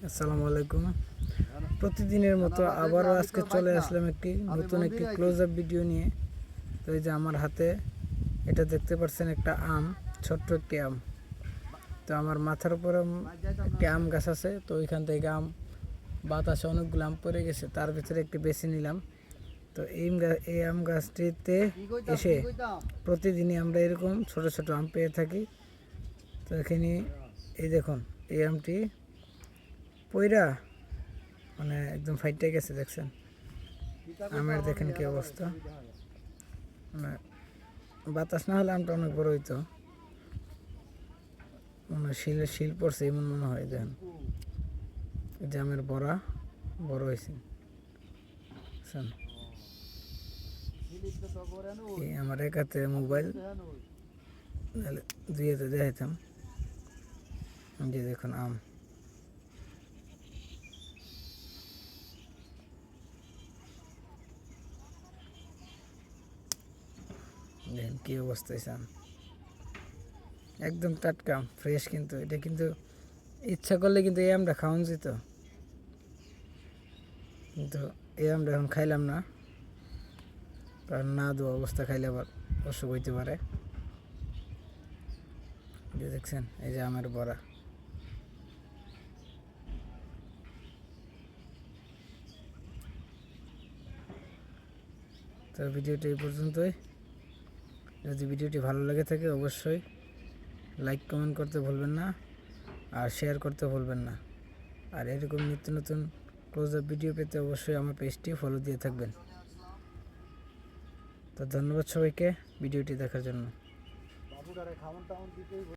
আসসালামু আলাইকুম। প্রতিদিনের মতো আবারও আজকে চলে আসলাম নতুন একটি ক্লোজ আপ ভিডিও নিয়ে। তো এই যে আমার হাতে এটা দেখতে পাচ্ছেন একটা আম, ছোট্ট একটি আম। তো আমার মাথার উপরে একটি আম গাছ আছে, তো ওইখান থেকে বাতাসে অনেকগুলো আম পড়ে গেছে, তার ভিতরে একটি বেছে নিলাম। তো এই আম গাছটিতে এসে প্রতিদিনই আমরা এরকম ছোট ছোট আম পেয়ে থাকি। তো এখানে এই দেখুন, এই আমটি পইরা মানে একদম ফাইটে গেছে, দেখছেন আমের, দেখেন কি অবস্থা। মানে বাতাস না হলে আমটা অনেক বড় হইতো, মানে শিল পড়ছে এমন মনে হয়। দেখেন এই যে আমের বড় হয়েছে, আমার এক হাতে মোবাইল, দুই হাতে দেখাইতাম। যে দেখুন আম, দেখেন কি অবস্থা হয়েছে আম, একদম টাটকা ফ্রেশ। কিন্তু এটা কিন্তু ইচ্ছা করলে কিন্তু এই আমটা খাওয়ান যেত, কিন্তু এই আমটা এখন খাইলাম না, কারণ না দেওয়া অবস্থা খাইলে আবার অসুখ হইতে পারে। যে দেখছেন এই যে আমের বড়া। তো ভিডিওটি এই পর্যন্তই। যদি ভিডিওটি ভালো লেগে থাকে অবশ্যই লাইক কমেন্ট করতে ভুলবেন না, আর শেয়ার করতে ভুলবেন না। আর এরকম নিত্য নতুন ক্লোজ আপ ভিডিও পেতে অবশ্যই আমার পেজটি ফলো দিয়ে থাকবেন। তো ধন্যবাদ সবাইকে ভিডিওটি দেখার জন্য।